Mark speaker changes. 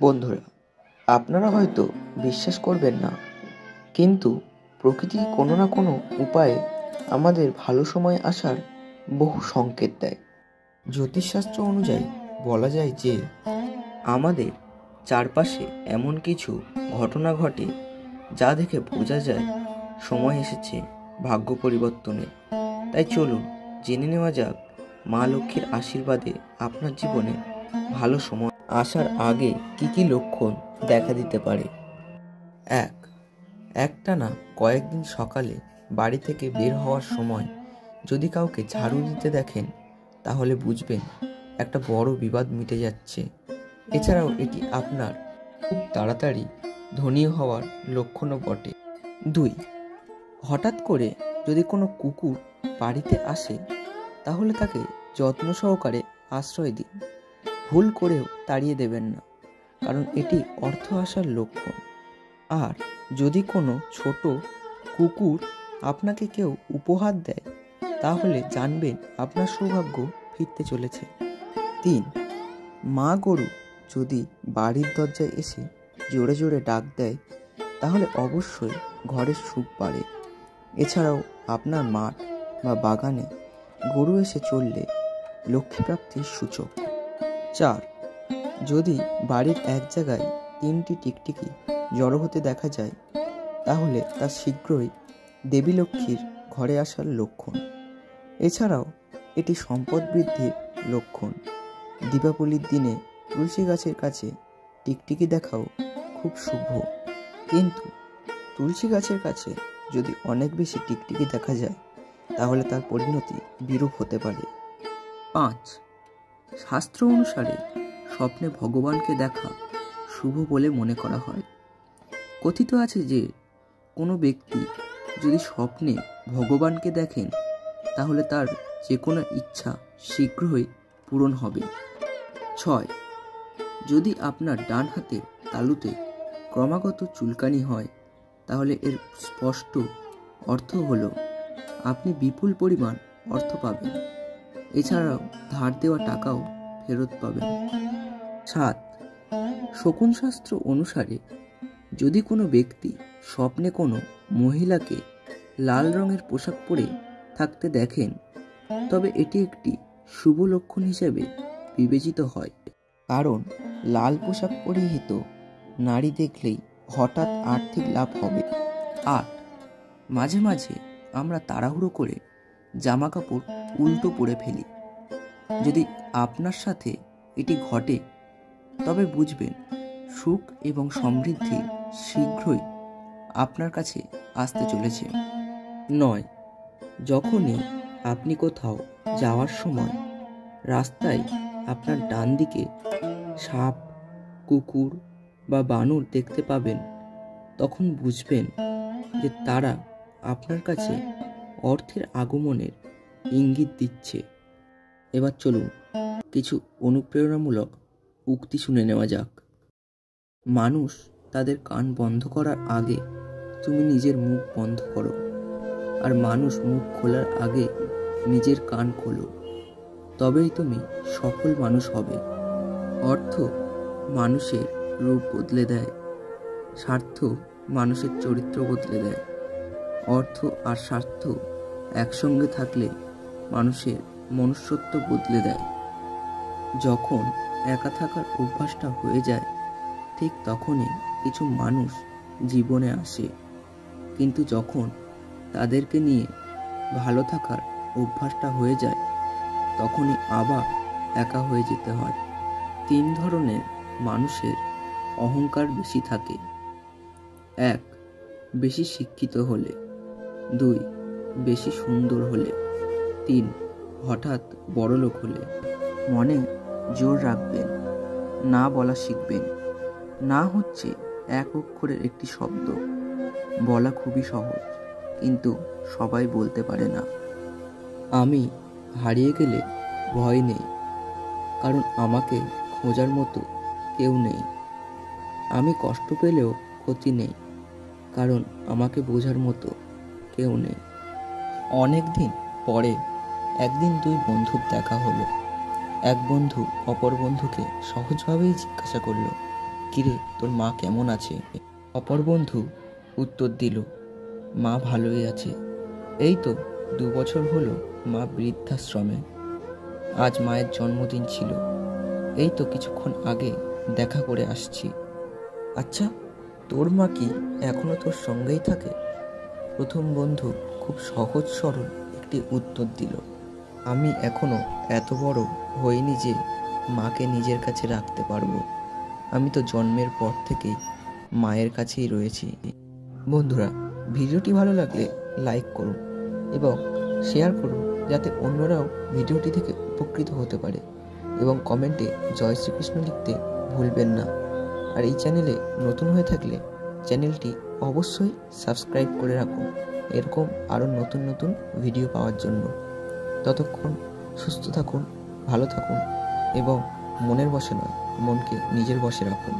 Speaker 1: বন্ধুরা, আপনারা হয়তো বিশ্বাস করবেন না, কিন্তু প্রকৃতি কোনো না কোনো উপায়ে আমাদের ভালো সময় আসার বহু সংকেত দেয়। জ্যোতিষশাস্ত্র অনুযায়ী বলা যায় যে আমাদের চারপাশে এমন কিছু ঘটনা ঘটে যা দেখে বোঝা যায় সময় এসেছে ভাগ্য পরিবর্তনের। তাই চলুন জেনে নেওয়া যাক মা লক্ষ্মীর আশীর্বাদে আপনার জীবনে ভালো সময় আসার আগে কি কি লক্ষণ দেখা দিতে পারে। একটানা কয়েকদিন সকালে বাড়ি থেকে বের হওয়ার সময় যদি কাউকে ঝাড়ু দিতে দেখেন, তাহলে বুঝবেন একটা বড় বিবাদ মিটে যাচ্ছে। এছাড়াও এটি আপনার খুব তাড়াতাড়ি ধনী হওয়ার লক্ষণও বটে। 2. হঠাৎ করে যদি কোনো কুকুর বাড়িতে আসে, তাহলে তাকে যত্ন সহকারে আশ্রয় দিন। ভুল করেও তাড়িয়ে দেবেন না, কারণ এটি অর্থ আসার লক্ষণ। আর যদি কোনো ছোট কুকুর আপনাকে কেউ উপহার দেয়, তাহলে জানবেন আপনার সৌভাগ্য ফিরতে চলেছে। 3. মা গরু যদি বাড়ির দরজায় এসে জোরে জোরে ডাক দেয়, তাহলে অবশ্যই ঘরের সুখ বাড়ে। এছাড়াও আপনার মাঠ বা বাগানে গরু এসে চললে লক্ষ্মীপ্রাপ্তির সূচক। 4. যদি বাড়ির এক জায়গায় 3টি টিকটিকি জড়ো হতে দেখা যায়, তাহলে তা শীঘ্রই দেবী লক্ষ্মীর ঘরে আসার লক্ষণ। এছাড়াও এটি সম্পদ বৃদ্ধির লক্ষণ। দীপাবলির দিনে তুলসী গাছের কাছে টিকটিকি দেখাও খুব শুভ, কিন্তু তুলসী গাছের কাছে যদি অনেক বেশি টিকটিকি দেখা যায়, তাহলে তার পরিণতি বিরূপ হতে পারে। 5. শাস্ত্র অনুসারে স্বপ্নে ভগবানকে দেখা শুভ বলে মনে করা হয়। কথিত আছে যে কোনো ব্যক্তি যদি স্বপ্নে ভগবানকে দেখেন, তাহলে তার যে কোনো ইচ্ছা শীঘ্রই পূরণ হবে। 6. যদি আপনার ডান হাতের তালুতে ক্রমাগত চুলকানি হয়, তাহলে এর স্পষ্ট অর্থ হলো আপনি বিপুল পরিমাণ অর্থ পাবেন। এছাড়াও ধার দেওয়া টাকাও ফেরত পাবেন। 7. শকুন শাস্ত্র অনুসারে যদি কোনো ব্যক্তি স্বপ্নে কোনো মহিলাকে লাল রঙের পোশাক পরে থাকতে দেখেন, তবে এটি একটি শুভ লক্ষণ হিসেবে বিবেচিত হয়, কারণ লাল পোশাক পরিহিত নারী দেখলেই হঠাৎ আর্থিক লাভ হবে। 8. মাঝে মাঝে আমরা তাড়াহুড়ো করে জামা কাপড় উল্টো পরে ফেলি। যদি আপনার সাথে এটি ঘটে, তবে বুঝবেন সুখ এবং সমৃদ্ধি শীঘ্রই আপনার কাছে আসতে চলেছে। 9. যখনই আপনি কোথাও যাওয়ার সময় রাস্তায় আপনার ডান দিকে সাপ, কুকুর বা বানর দেখতে পাবেন, তখন বুঝবেন যে তারা আপনার কাছে অর্থের আগমনের ইঙ্গিত দিচ্ছে। এবার চলুন কিছু অনুপ্রেরণামূলক উক্তি শুনে নেওয়া যাক। মানুষ তাদের কান বন্ধ করার আগে তুমি নিজের মুখ বন্ধ করো, আর মানুষ মুখ খোলার আগে নিজের কান খোলো, তবেই তুমি সফল মানুষ হবে। অর্থ মানুষের রূপ বদলে দেয়, স্বার্থ মানুষের চরিত্র বদলে দেয়। অর্থ আর স্বার্থ একসঙ্গে থাকলে মানুষের মনুষ্যত্ব বদলে দেয়। যখন একা থাকার অভ্যাসটা হয়ে যায়, ঠিক তখনই কিছু মানুষ জীবনে আসে, কিন্তু যখন তাদেরকে নিয়ে ভালো থাকার অভ্যাসটা হয়ে যায়, তখনই আবার একা হয়ে যেতে হয়। 3 ধরনের মানুষের অহংকার বেশি থাকে। 1. বেশি শিক্ষিত হলে। 2. বেশি সুন্দর হলে। 3. হঠাৎ বড়লোক হলে। মনে জোর রাখবেন, না বলা শিখবেন। না হচ্ছে এক অক্ষরের একটি শব্দ, বলা খুবই সহজ, কিন্তু সবাই বলতে পারে না। আমি হারিয়ে গেলে ভয় নেই, কারণ আমাকে খোঁজার মতো কেউ নেই। আমি কষ্ট পেলেও ক্ষতি নেই, কারণ আমাকে বোঝার মতো কেউ নেই। অনেক দিন পরে একদিন 2 বন্ধুর দেখা হলো। এক বন্ধু অপর বন্ধুকে সহজভাবেই জিজ্ঞাসা করলো, কিরে তোর মা কেমন আছে? অপর বন্ধু উত্তর দিল, মা ভালোই আছে। এই তো 2 বছর হলো মা বৃদ্ধাশ্রমে। আজ মায়ের জন্মদিন ছিল, এই তো কিছুক্ষণ আগে দেখা করে আসছি। আচ্ছা, তোর মা কি এখনো তোর সঙ্গেই থাকে? প্রথম বন্ধু খুব সহজ সরল একটি উত্তর দিল, আমি এখনো এত বড় হইনি যে মাকে নিজের কাছে রাখতে পারবো। আমি তো জন্মের পর থেকেই মায়ের কাছেই রয়েছি। বন্ধুরা, ভিডিওটি ভালো লাগলে লাইক করুন এবং শেয়ার করুন, যাতে অন্যরাও ভিডিওটি থেকে উপকৃত হতে পারে, এবং কমেন্টে জয় শ্রীকৃষ্ণ লিখতে ভুলবেন না। আর এই চ্যানেলে নতুন হয়ে থাকলে চ্যানেলটি অবশ্যই সাবস্ক্রাইব করে রাখুন এরকম আরও নতুন নতুন ভিডিও পাওয়ার জন্য। ততক্ষণ সুস্থ থাকুন, ভালো থাকুন এবং মনের বশে নয়, মনকে নিজের বশে রাখুন।